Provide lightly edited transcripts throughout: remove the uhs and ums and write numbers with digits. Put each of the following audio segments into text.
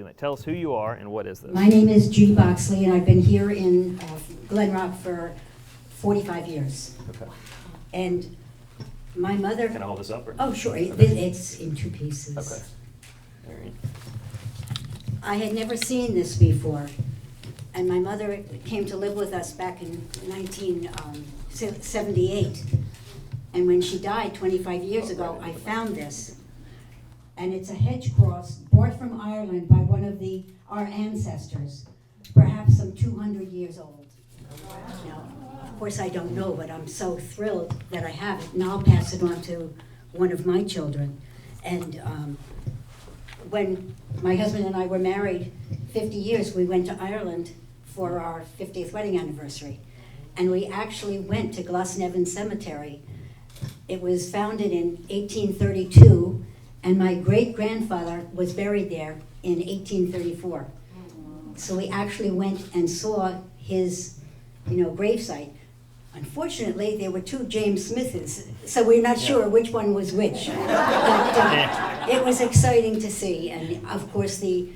FirstLight. Tell us who you are and what is this? My name is Judy Boxley, and I've been here in Glen Rock for 45 years. Okay. And my mother... Can I hold this up? Or? Oh, sure. Okay. It's in two pieces. Okay. All right. I had never seen this before. And my mother came to live with us back in 1978. And when she died 25 years ago, I found this. And it's a hedge cross brought from Ireland by one of our ancestors, perhaps some 200 years old. Now, of course, I don't know, but I'm so thrilled that I have it, and I'll pass it on to one of my children. And when my husband and I were married 50 years, we went to Ireland for our 50th wedding anniversary. And we actually went to Glasnevin Cemetery. It was founded in 1832, and my great-grandfather was buried there in 1834. So we actually went and saw his, gravesite. Unfortunately, there were two James Smiths, so we're not sure which one was which. But it was exciting to see, and of course the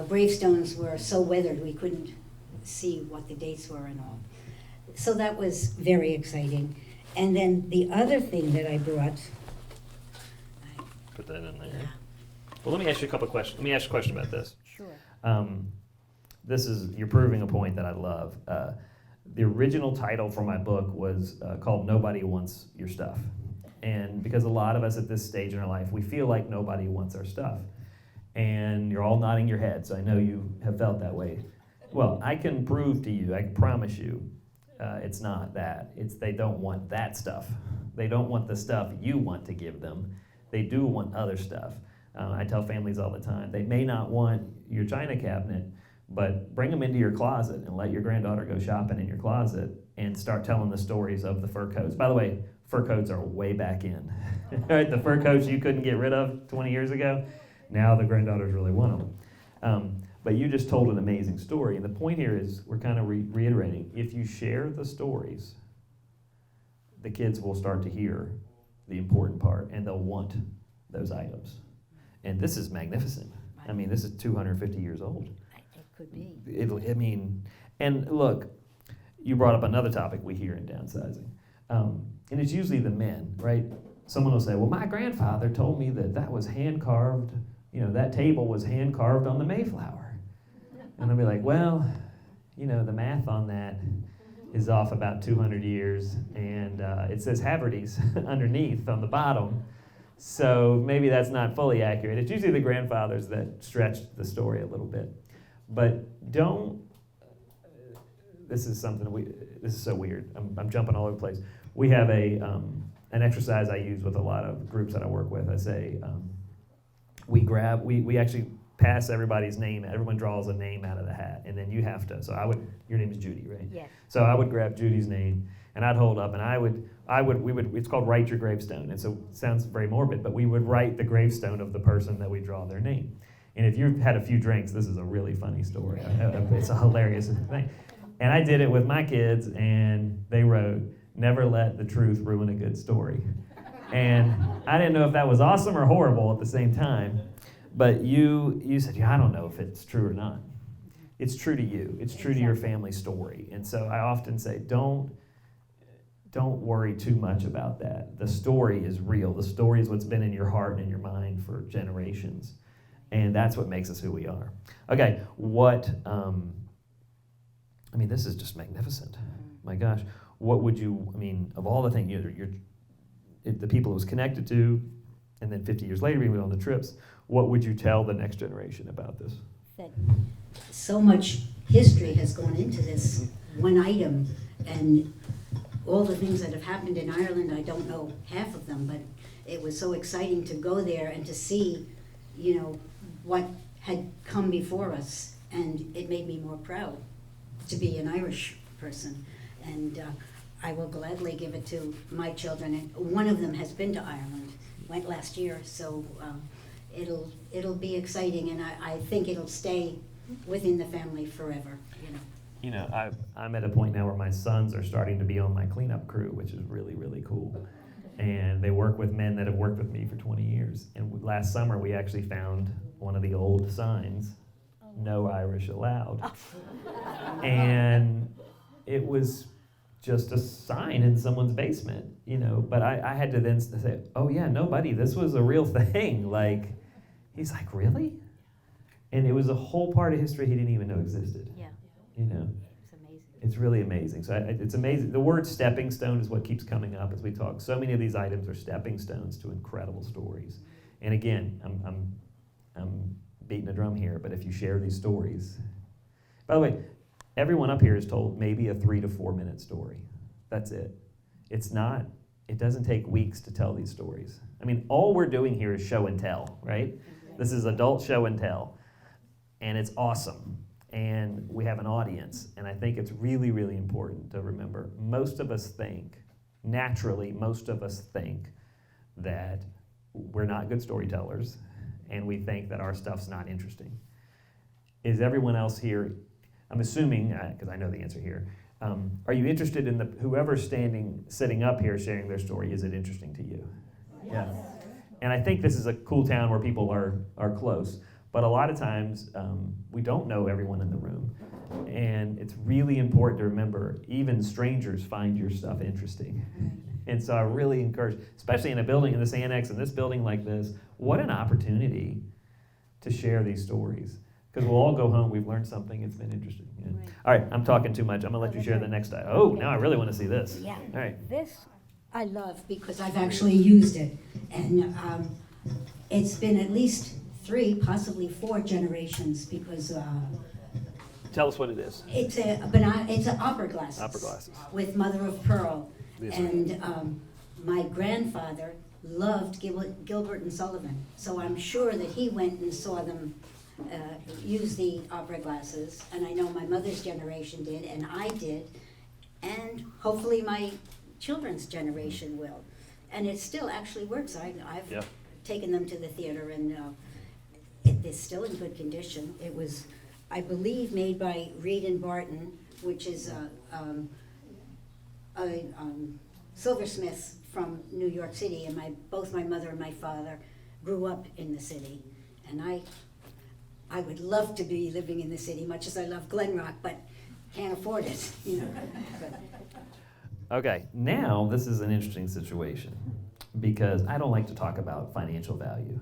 gravestones were so weathered we couldn't see what the dates were and all. So that was very exciting. And then the other thing that I brought... Put that in there. Yeah. Well, let me ask you a couple of questions. Let me ask you a question about this. Sure. You're proving a point that I love. The original title for my book was called Nobody Wants Your Stuff. And because a lot of us at this stage in our life, we feel like nobody wants our stuff. And you're all nodding your head, so I know you have felt that way. Well, I can prove to you, I can promise you, it's not that. It's they don't want that stuff. They don't want the stuff you want to give them. They do want other stuff. I tell families all the time, they may not want your china cabinet, but bring them into your closet and let your granddaughter go shopping in your closet and start telling the stories of the fur coats. By the way, fur coats are way back in. Right? The fur coats you couldn't get rid of 20 years ago, now the granddaughters really want them. But you just told an amazing story. And the point here is we're kind of reiterating, if you share the stories, the kids will start to hear the important part, and they'll want those items. And this is magnificent. I mean, this is 250 years old. It could be. And look, you brought up another topic we hear in downsizing. And it's usually the men, right? Someone will say, well, my grandfather told me that was hand-carved, that table was hand-carved on the Mayflower. And I'll be like, well, the math on that is off about 200 years, and it says Haverty's underneath on the bottom, so maybe that's not fully accurate. It's usually the grandfathers that stretch the story a little bit. But this is so weird. I'm jumping all over the place. We have an exercise I use with a lot of groups that I work with. I say, we actually pass everybody's name. Everyone draws a name out of the hat, and then you have to. Your name is Judy, right? Yeah. So I would grab Judy's name, and I'd hold up, and we would. It's called write your gravestone, and so it sounds very morbid, but we would write the gravestone of the person that we draw their name. And if you've had a few drinks, this is a really funny story. It's a hilarious thing. And I did it with my kids, and they wrote, "Never let the truth ruin a good story." And I didn't know if that was awesome or horrible at the same time. But you said, I don't know if it's true or not. It's true to you. It's true to your family story. And so I often say, don't worry too much about that. The story is real. The story is what's been in your heart and in your mind for generations. And that's what makes us who we are. Okay, this is just magnificent. My gosh. What would you, of all the things, the people it was connected to, and then 50 years later, we went on the trips, what would you tell the next generation about this? That so much history has gone into this one item, and all the things that have happened in Ireland, I don't know half of them, but it was so exciting to go there and to see, what had come before us, and it made me more proud to be an Irish person. And I will gladly give it to my children, and one of them has been to Ireland, went last year, so it'll be exciting, and I think it'll stay within the family forever. I'm at a point now where my sons are starting to be on my cleanup crew, which is really, really cool. And they work with men that have worked with me for 20 years. And last summer, we actually found one of the old signs no Irish allowed. And it was just a sign in someone's basement, but I had to then say, oh yeah, no, buddy, this was a real thing. Like, he's like, really? And it was a whole part of history he didn't even know existed. Yeah. It's amazing. It's really amazing. So it's amazing. The word stepping stone is what keeps coming up as we talk. So many of these items are stepping stones to incredible stories. And again, I'm beating a drum here, but if you share these stories, by the way, everyone up here is told maybe a 3 to 4 minute story. That's it. It doesn't take weeks to tell these stories. I mean, all we're doing here is show and tell, right? This is adult show and tell. And it's awesome. And we have an audience. And I think it's really, really important to remember, most of us think that we're not good storytellers, and we think that our stuff's not interesting. Is everyone else here, I'm assuming, because I know the answer here, are you interested in whoever's sitting up here sharing their story, is it interesting to you? Yes. Yeah. And I think this is a cool town where people are close, but a lot of times we don't know everyone in the room. And it's really important to remember, even strangers find your stuff interesting. And so I really encourage, especially in a building, in this annex, in this building like this, what an opportunity to share these stories. Because we'll all go home, we've learned something, it's been interesting. Yeah. Right. All right, I'm talking too much. I'm going to let you share the next item. Oh, now I really want to see this. Yeah. All right. This I love Because I've actually used it. And it's been at least 3, possibly 4 generations, because Tell us what it is. it's an opera glasses. Opera glasses. With mother of pearl. These are- And my grandfather loved Gilbert and Sullivan. So I'm sure that he went and saw them use the opera glasses. And I know my mother's generation did, and I did. And hopefully my children's generation will. And it still actually works. I've Yep. taken them to the theater, and it is still in good condition. It was, I believe, made by Reed and Barton, which is a silversmith from New York City, and both my mother and my father grew up in the city. And I would love to be living in the city, much as I love Glen Rock, but can't afford it, Okay, now this is an interesting situation because I don't like to talk about financial value,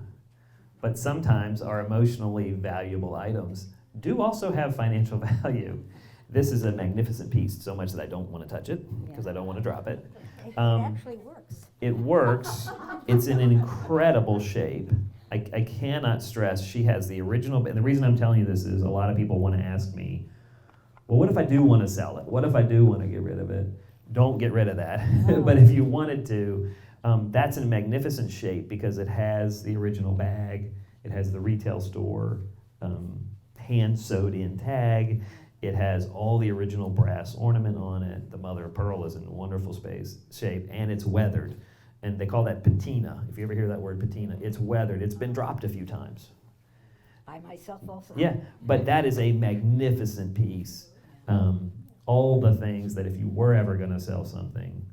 but sometimes our emotionally valuable items do also have financial value. This is a magnificent piece, so much that I don't want to touch it because I don't want to drop it. It actually works. It works. It's in an incredible shape. I cannot stress, she has the original, and the reason I'm telling you this is a lot of people want to ask me, well, what if I do want to sell it? What if I do want to get rid of it? Don't get rid of that. But if you wanted to, that's in a magnificent shape because it has the original bag, it has the retail store hand sewed in tag, it has all the original brass ornament on it, the mother of pearl is in wonderful shape, and it's weathered. And they call that patina. If you ever hear that word patina, it's weathered. It's been dropped a few times. I myself also. Yeah, but that is a magnificent piece. All the things that if you were ever going to sell something,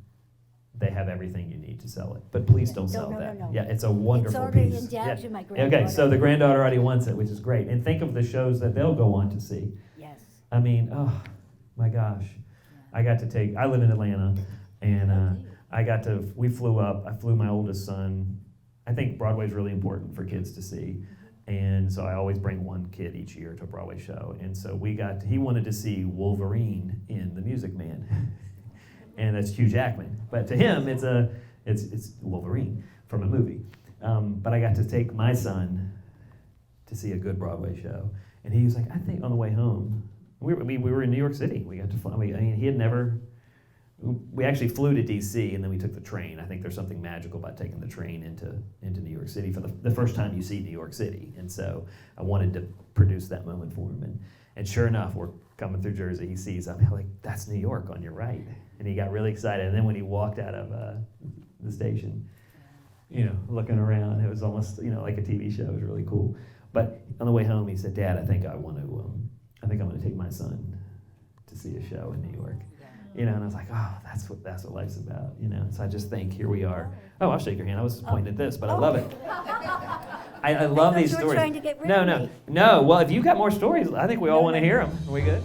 they have everything you need to sell it. But please don't sell that. No. Yeah, it's a wonderful It's already piece. endowed Yeah. to my granddaughter. Okay, so the granddaughter already wants it, which is great. And think of the shows that they'll go on to see. Yes. I mean, oh my gosh. I live in Atlanta, and we flew up. I flew my oldest son. I think Broadway's really important for kids to see. And so I always bring one kid each year to a Broadway show. And so he wanted to see Wolverine in The Music Man. And that's Hugh Jackman. But to him, it's Wolverine from a movie. But I got to take my son to see a good Broadway show. And he was like, I think on the way home, we were in New York City. We got to fly. He had never, we actually flew to DC and then we took the train. I think there's something magical about taking the train into New York City for the first time you see New York City. And so I wanted to produce that moment for him. And sure enough, we're coming through Jersey. He sees, I'm like, that's New York on your right. And he got really excited. And then when he walked out of the station, looking around, it was almost, like a TV show. It was really cool. But on the way home, he said, Dad, I think I'm going to take my son to see a show in New York. And I was like, oh, that's what life's about, So I just think, here we are. Oh, I'll shake your hand. I was pointing at this, but I love it. I love thought these you were stories. trying to get rid no, of no, me. no. Well, if you've got more stories, I think we all No, want to no. hear them. Are we good?